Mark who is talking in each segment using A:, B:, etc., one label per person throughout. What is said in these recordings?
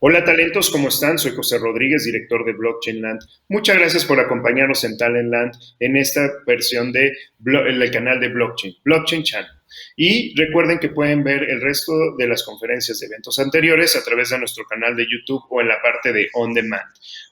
A: Hola talentos, ¿cómo están? Soy José Rodríguez, director de Blockchain Land. Muchas gracias por acompañarnos en Talent Land en esta versión de el canal de Blockchain Channel. Y recuerden que pueden ver el resto de las conferencias de eventos anteriores a través de nuestro canal de YouTube o en la parte de On Demand.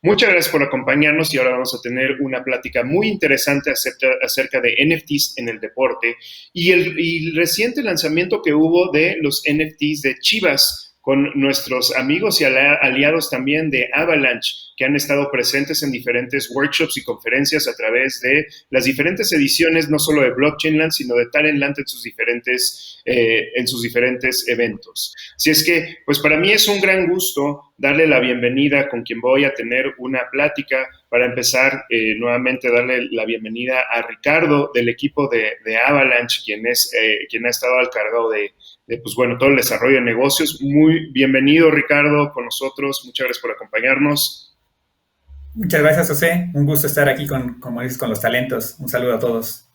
A: Muchas gracias por acompañarnos y ahora vamos a tener una plática muy interesante acerca de NFTs en el deporte y el reciente lanzamiento que hubo de los NFTs de Chivas, con nuestros amigos y aliados también de Avalanche, que han estado presentes en diferentes workshops y conferencias a través de las diferentes ediciones, no solo de Blockchain Land, sino de Talent Land en sus diferentes eventos. Así es que, pues para mí es un gran gusto darle la bienvenida con quien voy a tener una plática. Para empezar, nuevamente darle la bienvenida a Ricardo del equipo de Avalanche, quien ha estado al cargo de pues bueno, todo el desarrollo de negocios. Muy bienvenido, Ricardo, con nosotros. Muchas gracias por acompañarnos.
B: Muchas gracias, José. Un gusto estar aquí como dices, con los talentos. Un saludo a todos.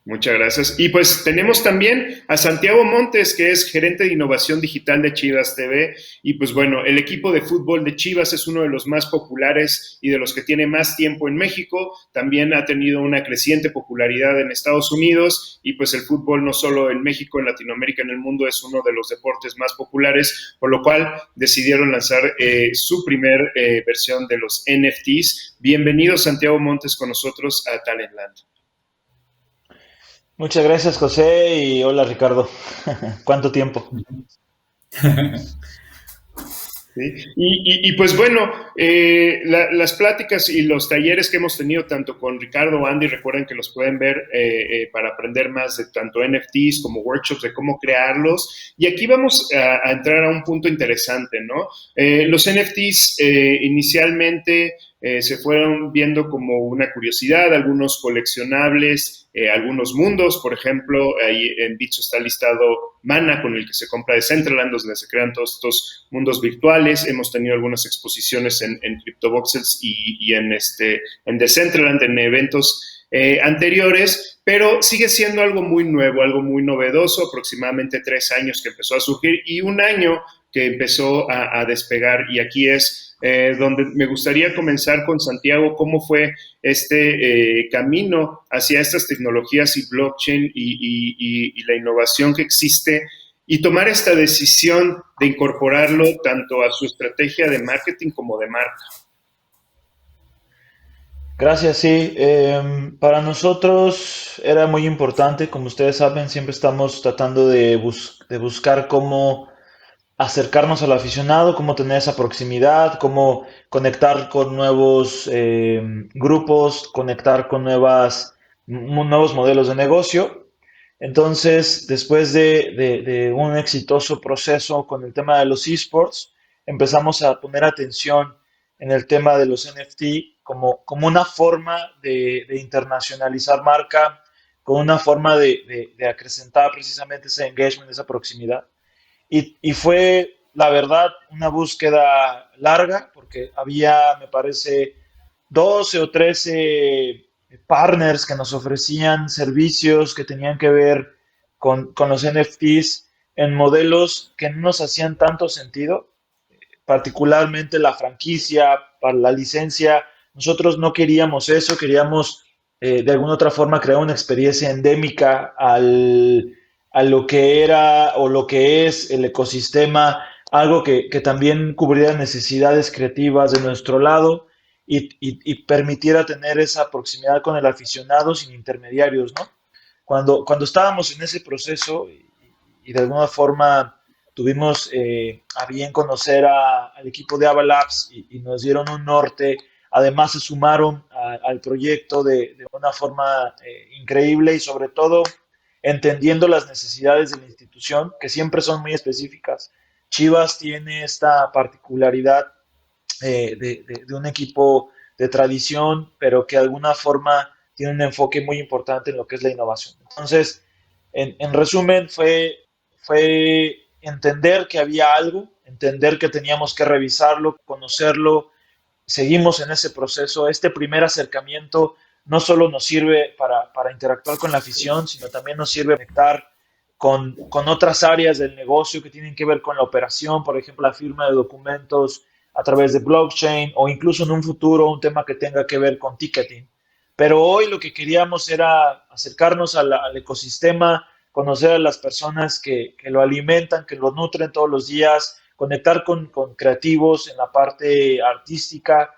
A: Muchas gracias. Y pues tenemos también a Santiago Montes, que es gerente de innovación digital de Chivas TV. Y pues bueno, el equipo de fútbol de Chivas es uno de los más populares y de los que tiene más tiempo en México. También ha tenido una creciente popularidad en Estados Unidos. Y pues el fútbol no solo en México, en Latinoamérica, en el mundo, es uno de los deportes más populares, por lo cual decidieron lanzar su primer versión de los NFTs. Bienvenido, Santiago Montes, con nosotros a Talentland.
C: Muchas gracias, José, y hola, Ricardo. ¿Cuánto tiempo?
A: ¿Sí? Pues bueno, las pláticas y los talleres que hemos tenido tanto con Ricardo o Andy, recuerden que los pueden ver para aprender más de tanto NFTs como workshops de cómo crearlos. Y aquí vamos a entrar a un punto interesante, ¿no? Los NFTs inicialmente se fueron viendo como una curiosidad, algunos coleccionables, algunos mundos. Por ejemplo, ahí en Bitso está listado Mana, con el que se compra Decentraland, donde se crean todos estos mundos virtuales. Hemos tenido algunas exposiciones en CryptoVoxels y en Decentraland, en eventos anteriores, pero sigue siendo algo muy nuevo, algo muy novedoso, aproximadamente 3 años que empezó a surgir y un año que empezó a despegar. Y aquí es donde me gustaría comenzar con Santiago. ¿Cómo fue este camino hacia estas tecnologías y blockchain y la innovación que existe, y tomar esta decisión de incorporarlo tanto a su estrategia de marketing como de marca?
C: Gracias, sí. Para nosotros era muy importante, como ustedes saben, siempre estamos tratando de buscar cómo acercarnos al aficionado, cómo tener esa proximidad, cómo conectar con nuevos grupos, conectar con nuevos modelos de negocio. Entonces, después de un exitoso proceso con el tema de los esports, empezamos a poner atención en el tema de los NFT como una forma de internacionalizar marca, como una forma de acrecentar precisamente ese engagement, esa proximidad. Y fue, la verdad, una búsqueda larga, porque había, me parece, 12 o 13 partners que nos ofrecían servicios que tenían que ver con los NFTs en modelos que no nos hacían tanto sentido, particularmente la franquicia, para la licencia. Nosotros no queríamos eso, queríamos de alguna otra forma crear una experiencia endémica a lo que era o lo que es el ecosistema, algo que también cubriera necesidades creativas de nuestro lado y permitiera tener esa proximidad con el aficionado sin intermediarios, ¿no? Cuando estábamos en ese proceso y de alguna forma tuvimos a bien conocer al equipo de Avalabs y nos dieron un norte. Además se sumaron al proyecto de una forma increíble y sobre todo entendiendo las necesidades de la institución, que siempre son muy específicas. Chivas tiene esta particularidad de un equipo de tradición, pero que de alguna forma tiene un enfoque muy importante en lo que es la innovación. Entonces, en resumen, fue entender que había algo, entender que teníamos que revisarlo, conocerlo. Seguimos en ese proceso. Este primer acercamiento no solo nos sirve para interactuar con la afición, sino también nos sirve para conectar con otras áreas del negocio que tienen que ver con la operación, por ejemplo, la firma de documentos a través de blockchain o incluso en un futuro un tema que tenga que ver con ticketing. Pero hoy lo que queríamos era acercarnos al ecosistema, conocer a las personas que lo alimentan, que lo nutren todos los días, conectar con creativos en la parte artística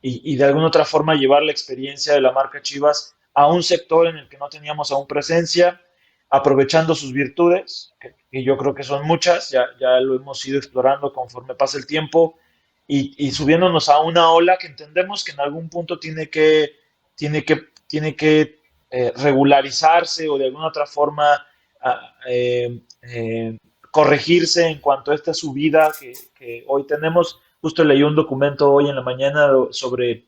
C: y de alguna otra forma llevar la experiencia de la marca Chivas a un sector en el que no teníamos aún presencia, aprovechando sus virtudes, que yo creo que son muchas, ya lo hemos ido explorando conforme pasa el tiempo, y subiéndonos a una ola que entendemos que en algún punto tiene que regularizarse o de alguna otra forma corregirse en cuanto a esta subida que hoy tenemos. Justo leí un documento hoy en la mañana sobre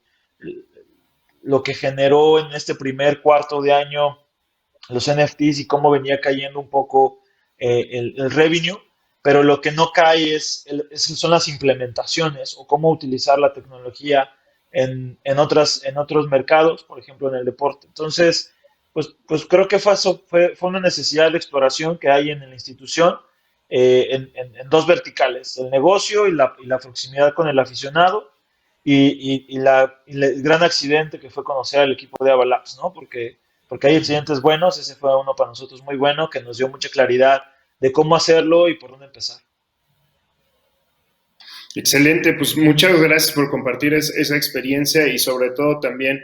C: lo que generó en este primer cuarto de año los NFTs y cómo venía cayendo un poco el revenue, pero lo que no cae son las implementaciones o cómo utilizar la tecnología en otros mercados, por ejemplo en el deporte. Entonces, pues creo que fue una necesidad de exploración que hay en la institución en dos verticales, el negocio y la proximidad con el aficionado y el gran accidente que fue conocer al equipo de Avalabs, ¿no? Porque hay accidentes buenos, ese fue uno para nosotros muy bueno, que nos dio mucha claridad de cómo hacerlo y por dónde empezar.
A: Excelente, pues muchas gracias por compartir esa experiencia y sobre todo también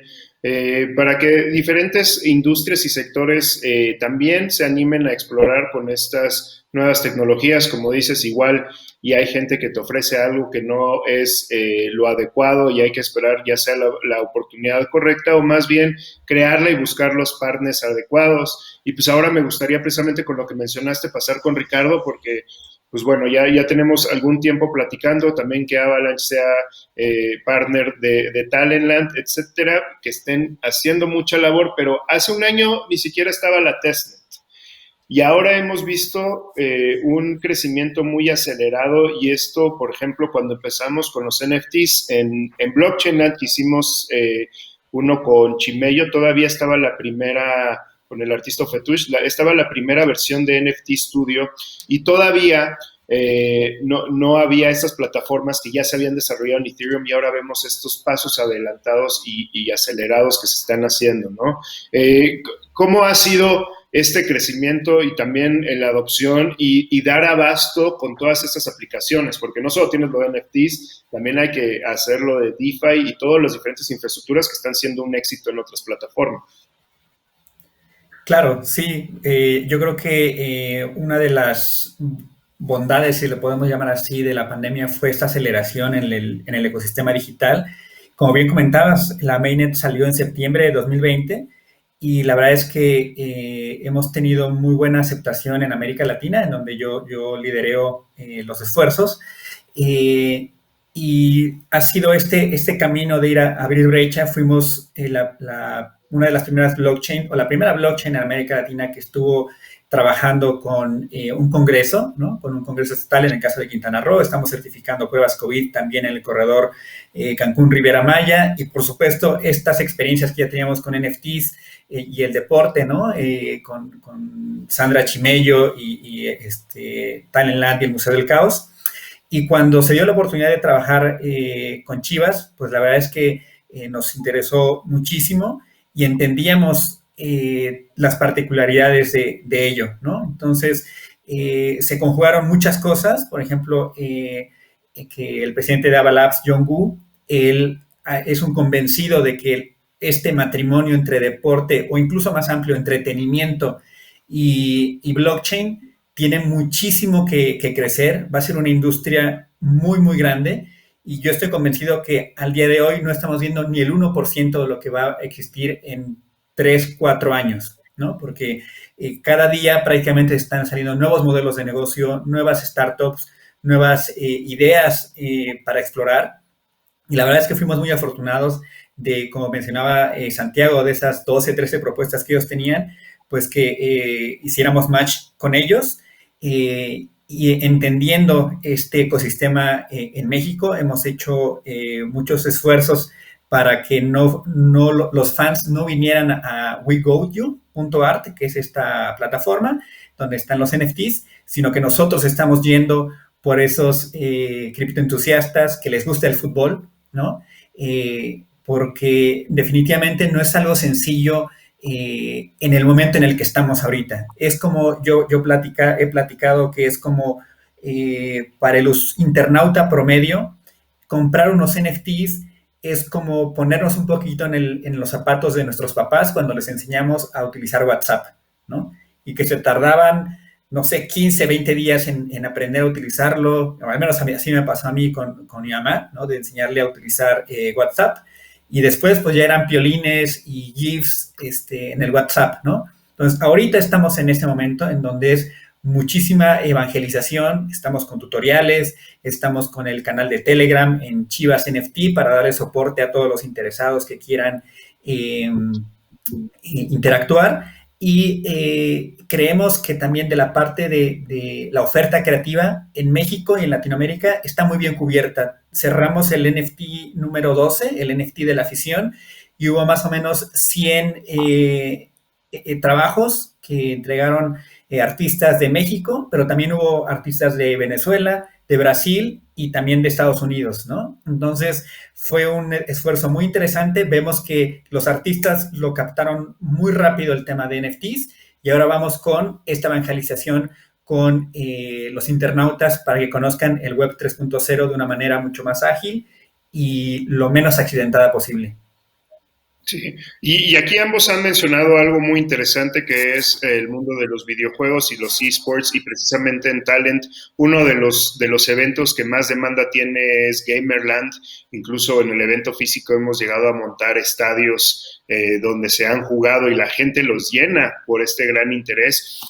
A: para que diferentes industrias y sectores también se animen a explorar con estas nuevas tecnologías, como dices, igual y hay gente que te ofrece algo que no es lo adecuado y hay que esperar ya sea la oportunidad correcta o más bien crearla y buscar los partners adecuados. Y pues ahora me gustaría precisamente con lo que mencionaste pasar con Ricardo porque pues bueno, ya tenemos algún tiempo platicando, también que Avalanche sea partner de Talentland, etcétera, que estén haciendo mucha labor, pero hace un año ni siquiera estaba la testnet. Y ahora hemos visto un crecimiento muy acelerado y esto, por ejemplo, cuando empezamos con los NFTs en Blockchain Land, que hicimos uno con Chimello, todavía estaba la primera con el artista Fetush, estaba la primera versión de NFT Studio y todavía no había esas plataformas que ya se habían desarrollado en Ethereum y ahora vemos estos pasos adelantados y acelerados que se están haciendo, ¿no? ¿Cómo ha sido este crecimiento y también en la adopción y dar abasto con todas estas aplicaciones? Porque no solo tienes lo de NFTs, también hay que hacerlo de DeFi y todas las diferentes infraestructuras que están siendo un éxito en otras plataformas.
B: Claro, sí. Yo creo que una de las bondades, si lo podemos llamar así, de la pandemia fue esta aceleración en el ecosistema digital. Como bien comentabas, la mainnet salió en septiembre de 2020 y la verdad es que hemos tenido muy buena aceptación en América Latina, en donde yo lidereo los esfuerzos. Y ha sido este camino de ir a abrir brecha. Fuimos una de las primeras blockchain, o la primera blockchain en América Latina que estuvo trabajando con un congreso, ¿no? Con un congreso estatal en el caso de Quintana Roo. Estamos certificando pruebas COVID también en el corredor Cancún-Riviera Maya. Y, por supuesto, estas experiencias que ya teníamos con NFTs y el deporte, ¿no? Con Sandra Chimello y Talentland y el Museo del Caos. Y cuando se dio la oportunidad de trabajar con Chivas, pues la verdad es que nos interesó muchísimo y entendíamos las particularidades de ello, ¿no? Entonces, se conjugaron muchas cosas. Por ejemplo, que el presidente de Avalabs, John Gu, él es un convencido de que este matrimonio entre deporte o incluso más amplio, entretenimiento y blockchain tiene muchísimo que crecer. Va a ser una industria muy, muy grande. Y yo estoy convencido que al día de hoy no estamos viendo ni el 1% de lo que va a existir en 3, 4 años, ¿no? Porque cada día prácticamente están saliendo nuevos modelos de negocio, nuevas startups, nuevas ideas para explorar. Y la verdad es que fuimos muy afortunados de, como mencionaba Santiago, de esas 12, 13 propuestas que ellos tenían, pues que hiciéramos match con ellos. Y entendiendo este ecosistema en México, hemos hecho muchos esfuerzos para que los fans no vinieran a wegoutyou.art, que es esta plataforma, donde están los NFTs, sino que nosotros estamos yendo por esos criptoentusiastas que les gusta el fútbol, ¿no? Porque definitivamente no es algo sencillo en el momento en el que estamos ahorita. Es como yo he platicado que es como para el internauta promedio, comprar unos NFTs es como ponernos un poquito en los zapatos de nuestros papás cuando les enseñamos a utilizar WhatsApp, ¿no? Y que se tardaban, no sé, 15, 20 días en aprender a utilizarlo. Al menos así me pasó a mí con mi mamá, ¿no? De enseñarle a utilizar WhatsApp. Y después, pues ya eran piolines y GIFs en el WhatsApp, ¿no? Entonces, ahorita estamos en este momento en donde es muchísima evangelización, estamos con tutoriales, estamos con el canal de Telegram en Chivas NFT para darle soporte a todos los interesados que quieran interactuar. Y creemos que también de la parte de la oferta creativa en México y en Latinoamérica está muy bien cubierta. Cerramos el NFT número 12, el NFT de la afición, y hubo más o menos 100 trabajos que entregaron artistas de México, pero también hubo artistas de Venezuela, de Brasil y también de Estados Unidos, ¿no? Entonces fue un esfuerzo muy interesante. Vemos que los artistas lo captaron muy rápido el tema de NFTs y ahora vamos con esta evangelización con los internautas para que conozcan el Web 3.0 de una manera mucho más ágil y lo menos accidentada posible.
A: Sí, y aquí ambos han mencionado algo muy interesante que es el mundo de los videojuegos y los esports, y precisamente en Talent uno de los eventos que más demanda tiene es Gamerland. Incluso en el evento físico hemos llegado a montar estadios donde se han jugado y la gente los llena por este gran interés.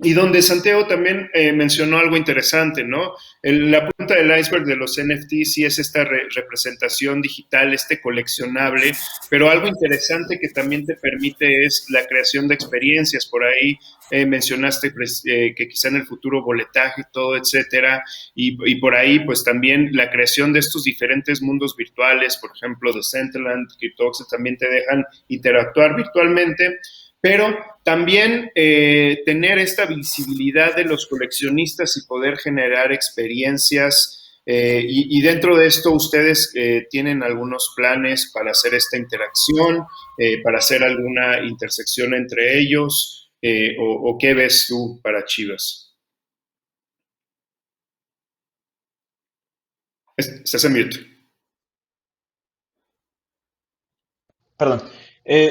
A: Y donde Santiago también mencionó algo interesante, ¿no? La punta del iceberg de los NFTs sí es esta representación digital, este coleccionable, pero algo interesante que también te permite es la creación de experiencias. Por ahí mencionaste que quizá en el futuro boletaje, todo, etcétera, y por ahí pues también la creación de estos diferentes mundos virtuales, por ejemplo, Decentraland, Cryptox, también te dejan interactuar virtualmente. Pero también tener esta visibilidad de los coleccionistas y poder generar experiencias. Y dentro de esto, ustedes tienen algunos planes para hacer esta interacción, para hacer alguna intersección entre ellos, o qué ves tú para Chivas. Estás en mute.
C: Perdón.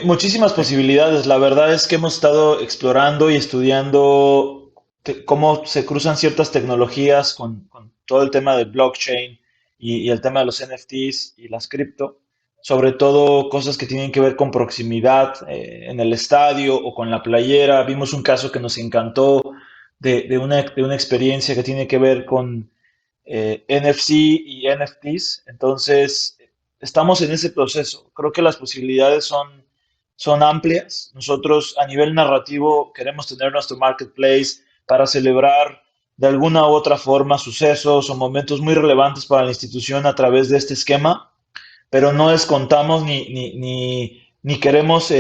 C: Muchísimas posibilidades. La verdad es que hemos estado explorando y estudiando cómo se cruzan ciertas tecnologías con todo el tema del blockchain y el tema de los NFTs y las cripto, sobre todo cosas que tienen que ver con proximidad en el estadio o con la playera. Vimos un caso que nos encantó de una experiencia que tiene que ver con NFC y NFTs. Entonces, estamos en ese proceso. Creo que las posibilidades son amplias. Nosotros a nivel narrativo queremos tener nuestro marketplace para celebrar de alguna u otra forma sucesos o momentos muy relevantes para la institución a través de este esquema, pero no descontamos ni queremos,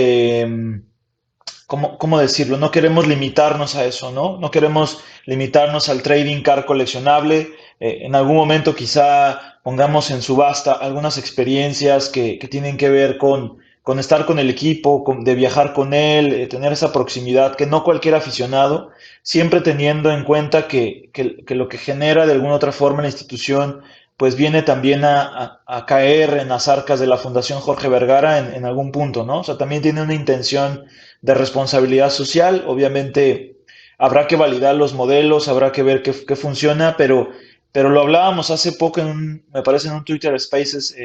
C: ¿cómo decirlo? No queremos limitarnos a eso, ¿no? No queremos limitarnos al trading card coleccionable. En algún momento quizá pongamos en subasta algunas experiencias que tienen que ver con estar con el equipo, de viajar con él, tener esa proximidad, que no cualquier aficionado, siempre teniendo en cuenta que lo que genera de alguna otra forma la institución, pues viene también a caer en las arcas de la Fundación Jorge Vergara en algún punto, ¿no? O sea, también tiene una intención de responsabilidad social. Obviamente habrá que validar los modelos, habrá que ver qué funciona, pero lo hablábamos hace poco, me parece en un Twitter Spaces,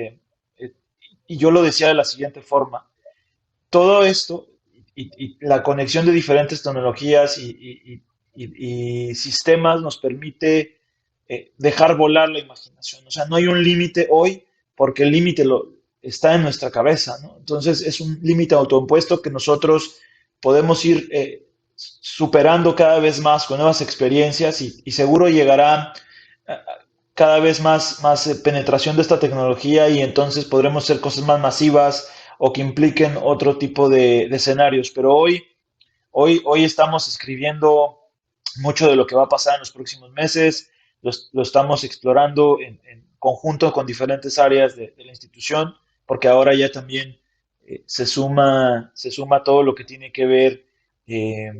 C: y yo lo decía de la siguiente forma. Todo esto y la conexión de diferentes tecnologías y sistemas nos permite dejar volar la imaginación. O sea, no hay un límite hoy porque el límite está en nuestra cabeza, ¿no? Entonces es un límite autoimpuesto que nosotros podemos ir superando cada vez más con nuevas experiencias y seguro llegará cada vez más penetración de esta tecnología y entonces podremos hacer cosas más masivas o que impliquen otro tipo de escenarios. Pero hoy estamos escribiendo mucho de lo que va a pasar en los próximos meses, lo estamos explorando en conjunto con diferentes áreas de la institución, porque ahora ya también se suma todo lo que tiene que ver eh,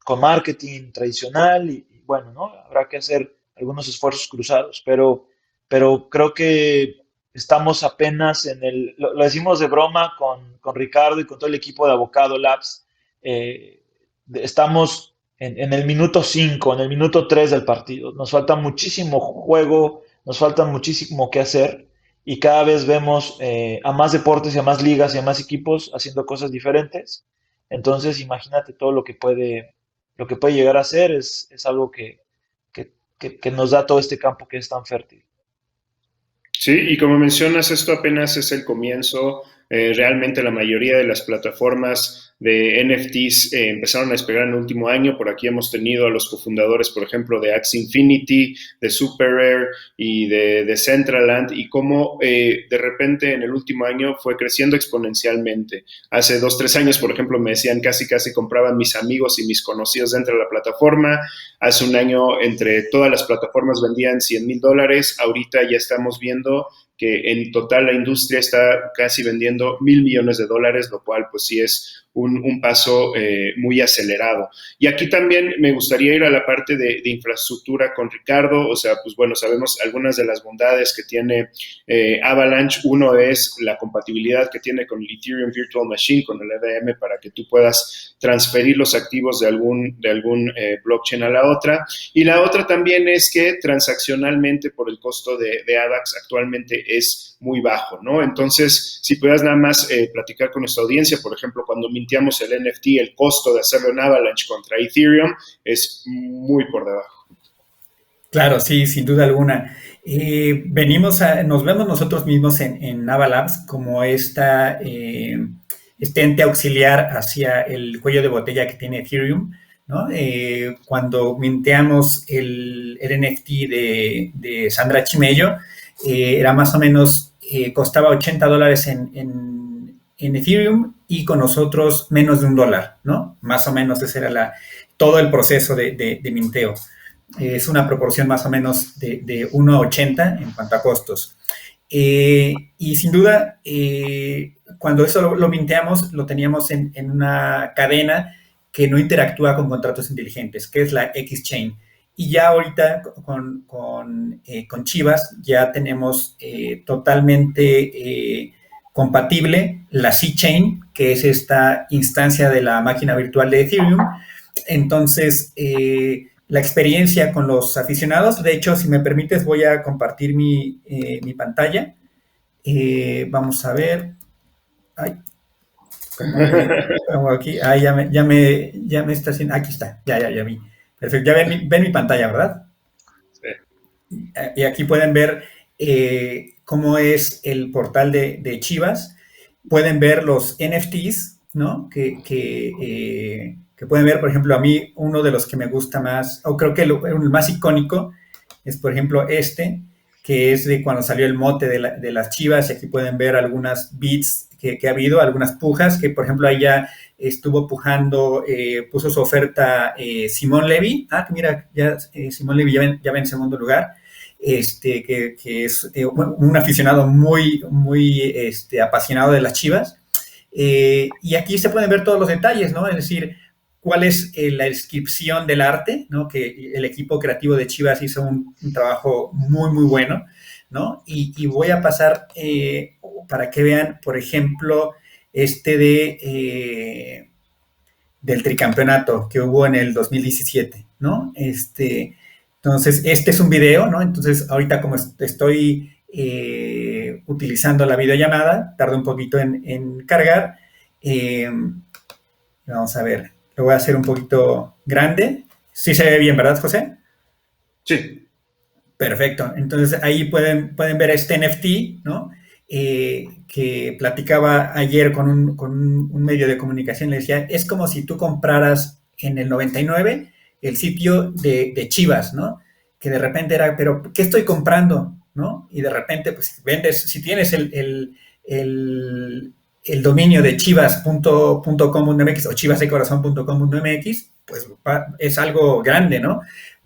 C: con marketing tradicional y bueno, ¿no? Habrá que hacer algunos esfuerzos cruzados, pero creo que estamos apenas lo decimos de broma con Ricardo y con todo el equipo de Avocado Labs, estamos en el minuto 5, en el minuto 3 del partido. Nos falta muchísimo juego, nos falta muchísimo que hacer y cada vez vemos a más deportes y a más ligas y a más equipos haciendo cosas diferentes. Entonces, imagínate todo lo que puede llegar a ser, es algo que nos da todo este campo que es tan fértil.
A: Sí, y como mencionas, esto apenas es el comienzo. Realmente la mayoría de las plataformas de NFTs empezaron a despegar en el último año. Por aquí hemos tenido a los cofundadores, por ejemplo, de Axie Infinity, de Super Rare y de Decentraland, y cómo de repente en el último año fue creciendo exponencialmente. Hace 2, 3 años, por ejemplo, me decían casi compraban mis amigos y mis conocidos dentro de la plataforma. Hace un año entre todas las plataformas vendían $100,000. Ahorita ya estamos viendo que en total la industria está casi vendiendo $1,000,000,000, lo cual pues sí es un paso muy acelerado. Y aquí también me gustaría ir a la parte de infraestructura con Ricardo. O sea, pues bueno, sabemos algunas de las bondades que tiene Avalanche. Uno es la compatibilidad que tiene con el Ethereum Virtual Machine, con el EVM, para que tú puedas transferir los activos de algún blockchain a la otra. Y la otra también es que transaccionalmente, por el costo de AVAX actualmente es muy bajo, ¿no? Entonces, si pudieras nada más platicar con nuestra audiencia, por ejemplo, cuando mintiamos el NFT, el costo de hacerlo en Avalanche contra Ethereum es muy por debajo.
B: Claro, sí, sin duda alguna. Nos vemos nosotros mismos en Avalabs como este ente auxiliar hacia el cuello de botella que tiene Ethereum, ¿no? Cuando minteamos el NFT de Sandra Chimello, era más o menos, costaba $80 en Ethereum y con nosotros menos de $1, ¿no? Más o menos ese era todo el proceso de minteo. Es una proporción más o menos de 1 a 80 en cuanto a costos. Y sin duda, cuando eso lo minteamos, lo teníamos en una cadena que no interactúa con contratos inteligentes, que es la X-Chain. Y ya ahorita con Chivas ya tenemos totalmente compatible la C-Chain, que es esta instancia de la máquina virtual de Ethereum. Entonces, la experiencia con los aficionados, de hecho, si me permites, voy a compartir mi pantalla. Vamos a ver. Ay, aquí, ya me está haciendo. Aquí está, ya vi. Perfecto, ya ven mi pantalla, ¿verdad? Sí. Y aquí pueden ver cómo es el portal de Chivas. Pueden ver los NFTs, ¿no? Que pueden ver, por ejemplo, a mí uno de los que me gusta más, o creo que el más icónico, es, por ejemplo, que es de cuando salió el mote de las Chivas. Y aquí pueden ver algunas bits que ha habido, algunas pujas, que por ejemplo ahí ya estuvo pujando, puso su oferta Simón Levy. Mira, ya Simón Levy ya va en segundo lugar. Que es un aficionado muy, muy apasionado de las Chivas. Y aquí se pueden ver todos los detalles, ¿no? Es decir, cuál es la descripción del arte, ¿no? Que el equipo creativo de Chivas hizo un trabajo muy, muy bueno, ¿no? Y voy a pasar para que vean, por ejemplo, del tricampeonato que hubo en el 2017, ¿no? Entonces, este es un video, ¿no? Entonces, ahorita como estoy utilizando la videollamada, tarda un poquito en cargar. Vamos a ver, lo voy a hacer un poquito grande. Sí se ve bien, ¿verdad, José?
A: Sí.
B: Perfecto. Entonces, ahí pueden ver este NFT, ¿no? Que platicaba ayer con un medio de comunicación. Le decía, es como si tú compraras en el 99 el sitio de Chivas, ¿no? Que de repente era, pero ¿qué estoy comprando? ¿No? Y de repente, pues vendes, si tienes el dominio de chivas.com.mx o chivasdecorazon.com.mx, pues es algo grande, ¿no?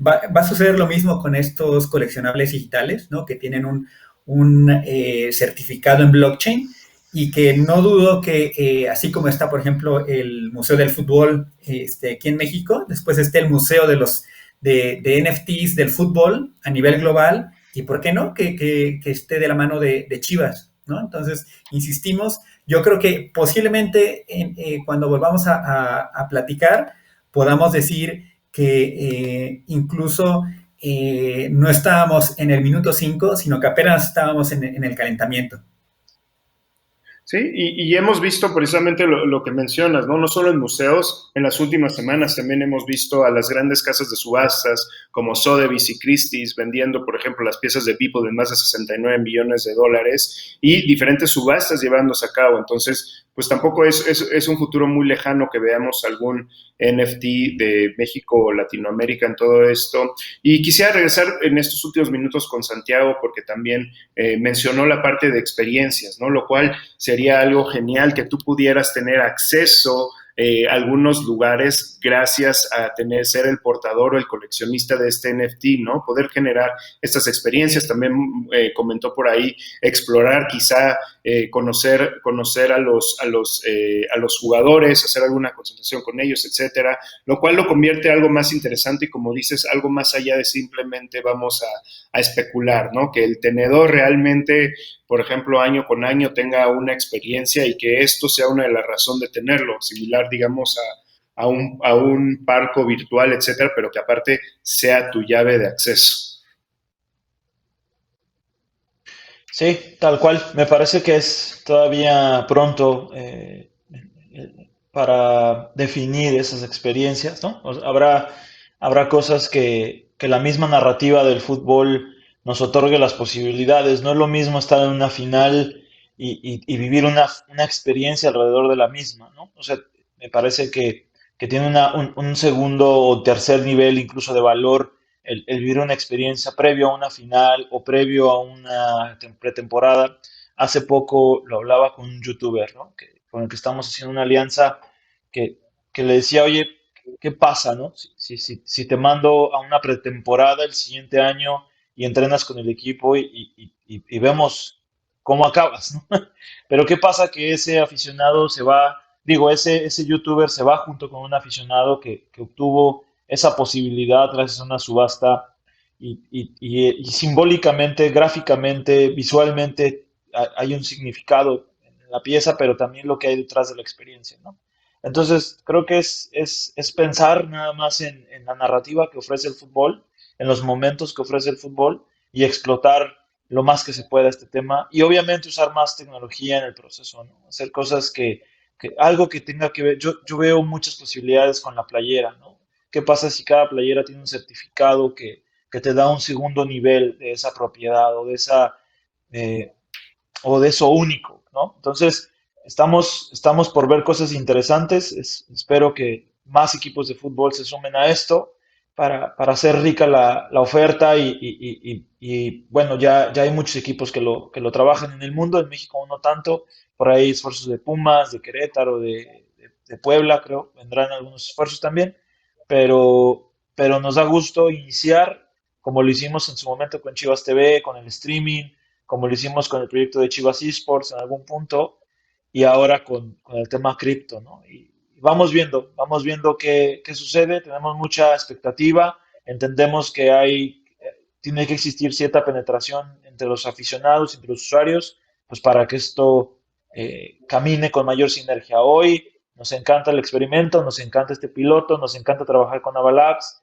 B: Va a suceder lo mismo con estos coleccionables digitales, ¿no? Que tienen un certificado en blockchain y que no dudo que así como está, por ejemplo, el Museo del Fútbol aquí en México, después esté el Museo de NFTs del fútbol a nivel global y, ¿por qué no? Que esté de la mano de Chivas, ¿no? Entonces, insistimos, yo creo que posiblemente cuando volvamos a platicar podamos decir que incluso no estábamos en el minuto 5, sino que apenas estábamos en el calentamiento.
A: Sí, y hemos visto precisamente lo que mencionas, ¿no? No solo en museos, en las últimas semanas también hemos visto a las grandes casas de subastas como Sotheby's y Christie's vendiendo, por ejemplo, las piezas de People de más de 69 millones de dólares y diferentes subastas llevándose a cabo. Entonces, pues tampoco es un futuro muy lejano que veamos algún NFT de México o Latinoamérica en todo esto. Y quisiera regresar en estos últimos minutos con Santiago porque también mencionó la parte de experiencias, ¿no? Lo cual sería algo genial que tú pudieras tener acceso a algunos lugares gracias a ser el portador o el coleccionista de este NFT, ¿no? Poder generar estas experiencias. También comentó por ahí explorar, quizá conocer a los jugadores, hacer alguna concentración con ellos, etcétera, lo cual lo convierte en algo más interesante y, como dices, algo más allá de simplemente vamos a especular, ¿no? Que el tenedor realmente, por ejemplo, año con año tenga una experiencia y que esto sea una de las razones de tenerlo, similar, digamos, a un parco virtual, etcétera, pero que aparte sea tu llave de acceso.
C: Sí, tal cual. Me parece que es todavía pronto para definir esas experiencias, ¿no? O sea, habrá cosas que la misma narrativa del fútbol nos otorgue las posibilidades. No es lo mismo estar en una final y vivir una experiencia alrededor de la misma, ¿no? O sea, me parece que tiene un segundo o tercer nivel incluso de valor el vivir una experiencia previo a una final o previo a una pretemporada. Hace poco lo hablaba con un youtuber, ¿no? Con el que estamos haciendo una alianza que, que le decía, oye, ¿qué pasa, no? Si te mando a una pretemporada el siguiente año y entrenas con el equipo y vemos cómo acabas, ¿no? Pero ¿qué pasa? Que ese aficionado se va, digo, ese youtuber se va junto con un aficionado que obtuvo esa posibilidad gracias a una subasta y simbólicamente, gráficamente, visualmente hay un significado en la pieza, pero también lo que hay detrás de la experiencia, ¿no? Entonces, creo que es pensar nada más en la narrativa que ofrece el fútbol, en los momentos que ofrece el fútbol y explotar lo más que se pueda este tema y obviamente usar más tecnología en el proceso, ¿no? Hacer cosas algo que tenga que ver, yo veo muchas posibilidades con la playera, ¿no? ¿Qué pasa si cada playera tiene un certificado que te da un segundo nivel de esa propiedad eh, o de eso único, ¿no? Entonces, estamos por ver cosas interesantes. Espero que más equipos de fútbol se sumen a esto para hacer rica la oferta bueno, ya hay muchos equipos que lo trabajan en el mundo, en México no tanto, por ahí esfuerzos de Pumas, de Querétaro, de Puebla, creo, vendrán algunos esfuerzos también, pero nos da gusto iniciar como lo hicimos en su momento con Chivas TV, con el streaming, como lo hicimos con el proyecto de Chivas Esports en algún punto, y ahora con el tema cripto, ¿no? Y vamos viendo qué sucede, tenemos mucha expectativa, entendemos que tiene que existir cierta penetración entre los aficionados, entre los usuarios, pues para que esto camine con mayor sinergia. Hoy nos encanta el experimento, nos encanta este piloto, nos encanta trabajar con Avalabs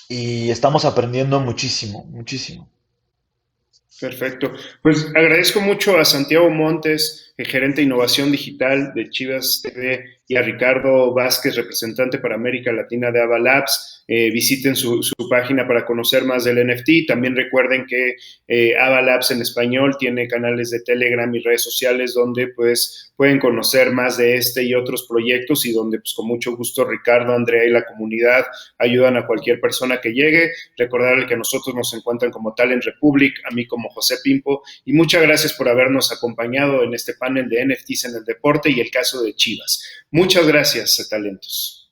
C: y estamos aprendiendo muchísimo, muchísimo.
A: Perfecto. Pues agradezco mucho a Santiago Montes, el gerente de innovación digital de Chivas TV, y a Ricardo Vázquez, representante para América Latina de Ava Labs. Visiten su página para conocer más del NFT. También recuerden que Ava Labs en español tiene canales de Telegram y redes sociales donde pues pueden conocer más de este y otros proyectos y donde pues con mucho gusto Ricardo, Andrea y la comunidad ayudan a cualquier persona que llegue. Recordarle que nosotros nos encuentran como Talent Republic, a mí como José Pimpo, y muchas gracias por habernos acompañado en este panel de NFTs en el deporte y el caso de Chivas. Muchas gracias, talentos.